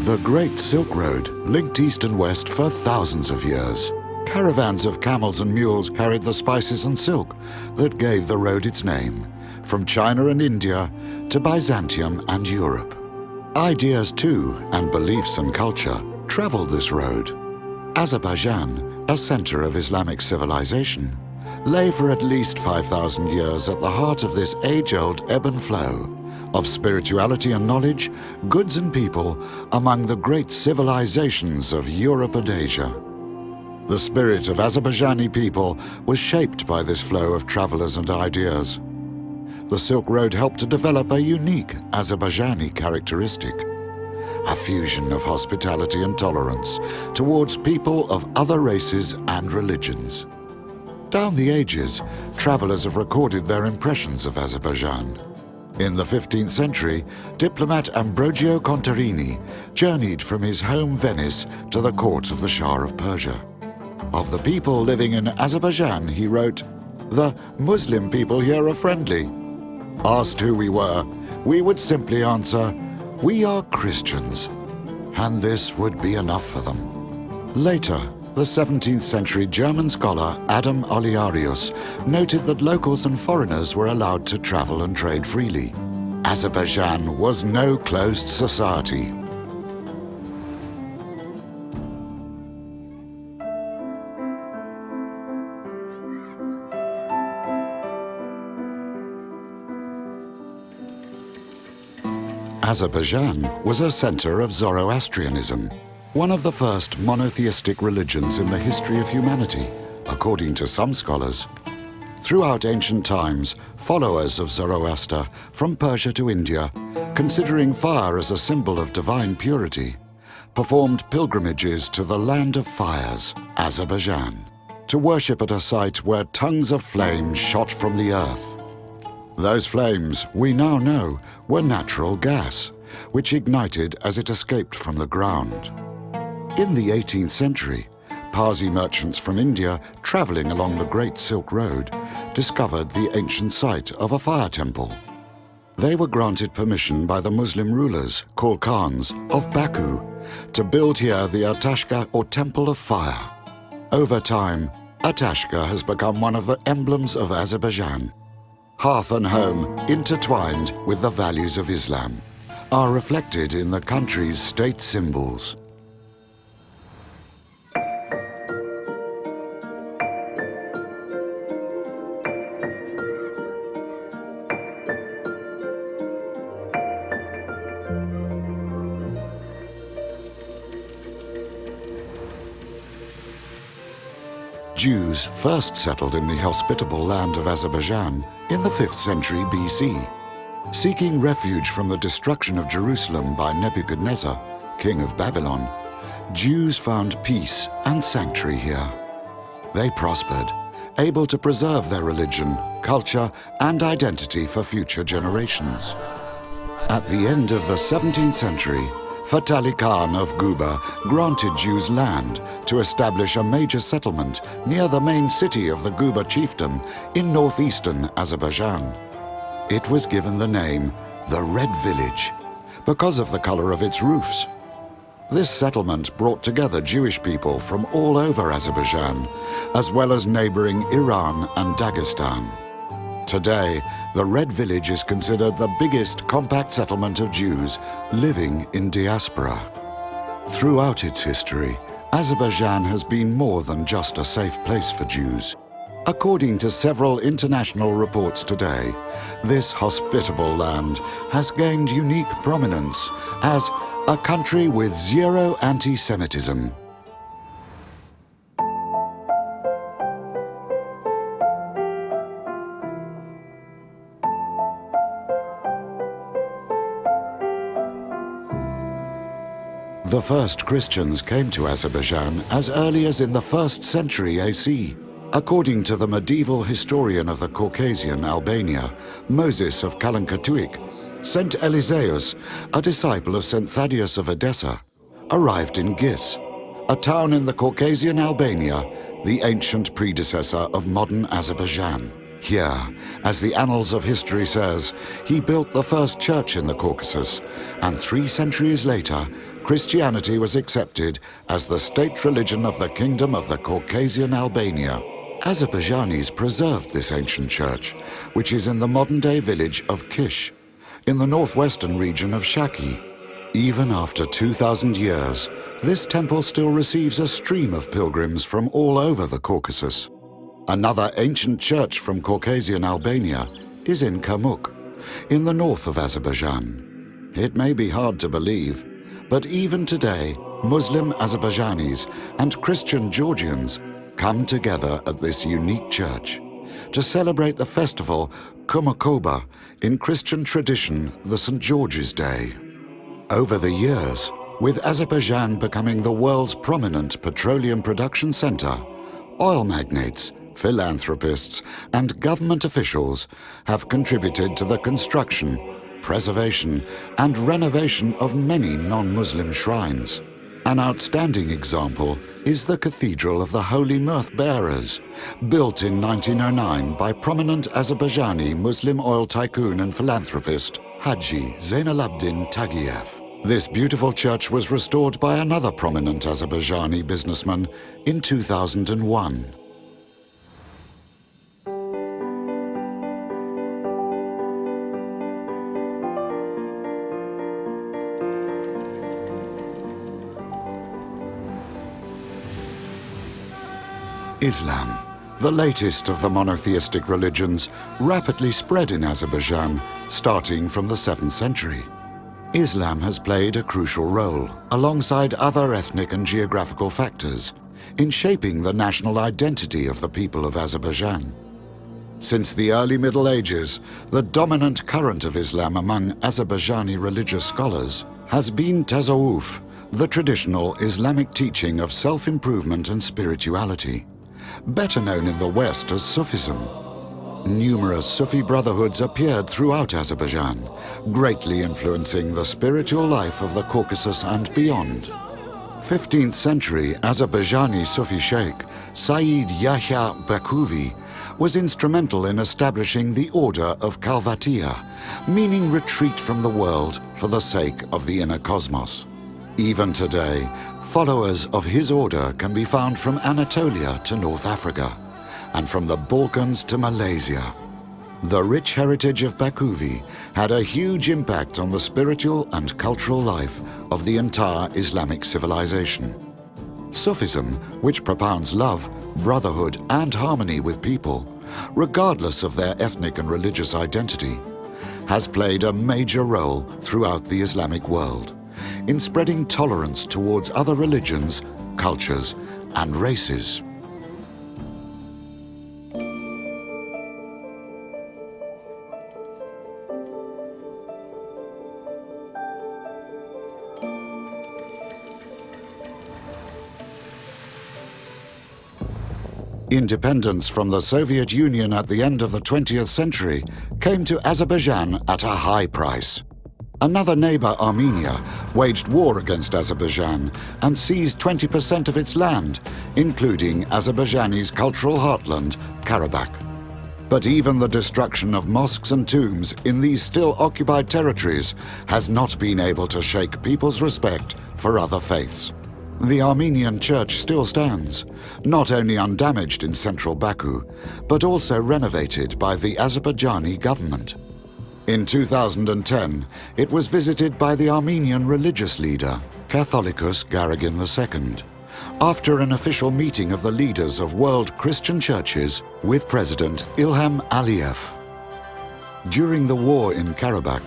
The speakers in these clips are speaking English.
The Great Silk Road linked east and west for thousands of years. Caravans of camels and mules carried the spices and silk that gave the road its name, from China and India to Byzantium and Europe. Ideas too, and beliefs and culture, traveled this road. Azerbaijan, a center of Islamic civilization, lay for at least 5,000 years at the heart of this age-old ebb and flow of spirituality and knowledge, goods and people among the great civilizations of Europe and Asia. The spirit of Azerbaijani people was shaped by this flow of travelers and ideas. The Silk Road helped to develop a unique Azerbaijani characteristic, a fusion of hospitality and tolerance towards people of other races and religions. Down the ages, travelers have recorded their impressions of Azerbaijan. In the 15th century, diplomat Ambrogio Contarini journeyed from his home Venice to the court of the Shah of Persia. Of the people living in Azerbaijan, he wrote, "The Muslim people here are friendly. Asked who we were, we would simply answer, 'We are Christians,' and this would be enough for them." Later, the 17th century German scholar Adam Oliarius noted that locals and foreigners were allowed to travel and trade freely. Azerbaijan was no closed society. Azerbaijan was a center of Zoroastrianism, one of the first monotheistic religions in the history of humanity, according to some scholars. Throughout ancient times, followers of Zoroaster, from Persia to India, considering fire as a symbol of divine purity, performed pilgrimages to the land of fires, Azerbaijan, to worship at a site where tongues of flame shot from the earth. Those flames, we now know, were natural gas, which ignited as it escaped from the ground. In the 18th century, Parsi merchants from India traveling along the Great Silk Road discovered the ancient site of a fire temple. They were granted permission by the Muslim rulers, called Khans, of Baku, to build here the Atashka, or Temple of Fire. Over time, Atashka has become one of the emblems of Azerbaijan. Hearth and home, intertwined with the values of Islam, are reflected in the country's state symbols. Jews first settled in the hospitable land of Azerbaijan in the 5th century BC. Seeking refuge from the destruction of Jerusalem by Nebuchadnezzar, king of Babylon, Jews found peace and sanctuary here. They prospered, able to preserve their religion, culture, and identity for future generations. At the end of the 17th century, Fatali Khan of Guba granted Jews land to establish a major settlement near the main city of the Guba chiefdom in northeastern Azerbaijan. It was given the name the Red Village because of the color of its roofs. This settlement brought together Jewish people from all over Azerbaijan, as well as neighboring Iran and Dagestan. Today, the Red Village is considered the biggest compact settlement of Jews living in diaspora. Throughout its history, Azerbaijan has been more than just a safe place for Jews. According to several international reports today, this hospitable land has gained unique prominence as a country with zero anti-Semitism. The first Christians came to Azerbaijan as early as in the 1st century AC. According to the medieval historian of the Caucasian Albania, Moses of Kalankatuik, St. Eliseus, a disciple of St. Thaddeus of Edessa, arrived in Gis, a town in the Caucasian Albania, the ancient predecessor of modern Azerbaijan. Here, as the annals of history says, he built the first church in the Caucasus, and 3 centuries later, Christianity was accepted as the state religion of the Kingdom of the Caucasian Albania. Azerbaijanis preserved this ancient church, which is in the modern-day village of Kish, in the northwestern region of Shaki. Even after 2,000 years, this temple still receives a stream of pilgrims from all over the Caucasus. Another ancient church from Caucasian Albania is in Kamuk, in the north of Azerbaijan. It may be hard to believe, but even today, Muslim Azerbaijanis and Christian Georgians come together at this unique church to celebrate the festival Kumakoba, in Christian tradition, the St. George's Day. Over the years, with Azerbaijan becoming the world's prominent petroleum production center, oil magnates, philanthropists, and government officials have contributed to the construction, preservation, and renovation of many non-Muslim shrines. An outstanding example is the Cathedral of the Holy Mirth Bearers, built in 1909 by prominent Azerbaijani Muslim oil tycoon and philanthropist Haji Zainalabdin Tagiev. This beautiful church was restored by another prominent Azerbaijani businessman in 2001. Islam, the latest of the monotheistic religions, rapidly spread in Azerbaijan, starting from the 7th century. Islam has played a crucial role, alongside other ethnic and geographical factors, in shaping the national identity of the people of Azerbaijan. Since the early Middle Ages, the dominant current of Islam among Azerbaijani religious scholars has been tasawwuf, the traditional Islamic teaching of self-improvement and spirituality, better known in the West as Sufism. Numerous Sufi brotherhoods appeared throughout Azerbaijan, greatly influencing the spiritual life of the Caucasus and beyond. 15th century Azerbaijani Sufi sheikh Sayyid Yahya Bakuvi was instrumental in establishing the order of Kalvatia, meaning retreat from the world for the sake of the inner cosmos. Even today, followers of his order can be found from Anatolia to North Africa, and from the Balkans to Malaysia. The rich heritage of Bakuvi had a huge impact on the spiritual and cultural life of the entire Islamic civilization. Sufism, which propounds love, brotherhood, and harmony with people, regardless of their ethnic and religious identity, has played a major role throughout the Islamic world in spreading tolerance towards other religions, cultures, and races. Independence from the Soviet Union at the end of the 20th century came to Azerbaijan at a high price. Another neighbor, Armenia, waged war against Azerbaijan and seized 20% of its land, including Azerbaijani's cultural heartland, Karabakh. But even the destruction of mosques and tombs in these still occupied territories has not been able to shake people's respect for other faiths. The Armenian church still stands, not only undamaged in central Baku, but also renovated by the Azerbaijani government. In 2010, it was visited by the Armenian religious leader, Catholicos Garagan II, after an official meeting of the leaders of world Christian churches with President Ilham Aliyev. During the war in Karabakh,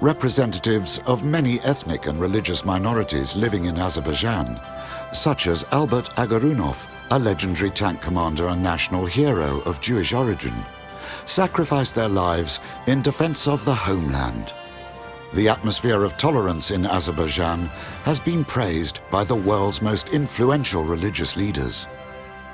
representatives of many ethnic and religious minorities living in Azerbaijan, such as Albert Agarunov, a legendary tank commander and national hero of Jewish origin, sacrificed their lives in defense of the homeland. The atmosphere of tolerance in Azerbaijan has been praised by the world's most influential religious leaders.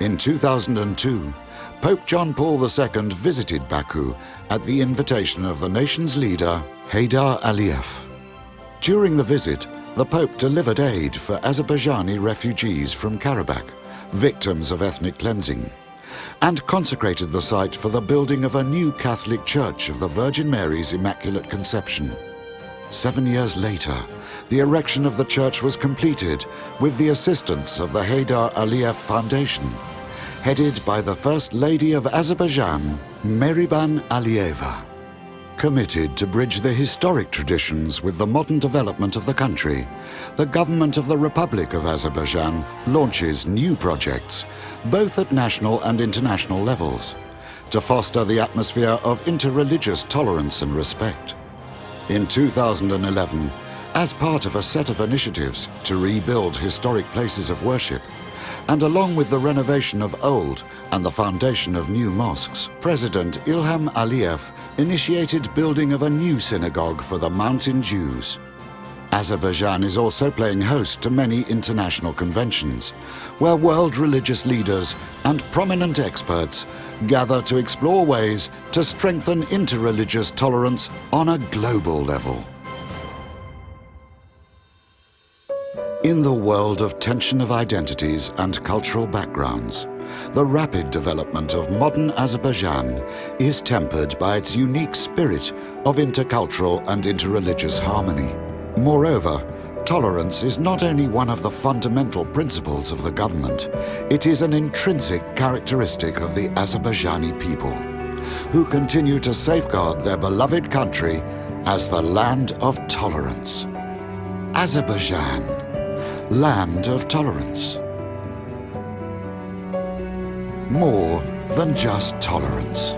In 2002, Pope John Paul II visited Baku at the invitation of the nation's leader, Heydar Aliyev. During the visit, the Pope delivered aid for Azerbaijani refugees from Karabakh, victims of ethnic cleansing, and consecrated the site for the building of a new Catholic Church of the Virgin Mary's Immaculate Conception. 7 years later, the erection of the church was completed with the assistance of the Heydar Aliyev Foundation, headed by the First Lady of Azerbaijan, Mehriban Aliyeva. Committed to bridge the historic traditions with the modern development of the country, the government of the Republic of Azerbaijan launches new projects, both at national and international levels, to foster the atmosphere of interreligious tolerance and respect. In 2011, as part of a set of initiatives to rebuild historic places of worship, and along with the renovation of old and the foundation of new mosques, President Ilham Aliyev initiated building of a new synagogue for the mountain Jews. Azerbaijan is also playing host to many international conventions, where world religious leaders and prominent experts gather to explore ways to strengthen interreligious tolerance on a global level. In the world of tension of identities and cultural backgrounds, the rapid development of modern Azerbaijan is tempered by its unique spirit of intercultural and interreligious harmony. Moreover, tolerance is not only one of the fundamental principles of the government, it is an intrinsic characteristic of the Azerbaijani people, who continue to safeguard their beloved country as the land of tolerance. Azerbaijan, land of tolerance. More than just tolerance.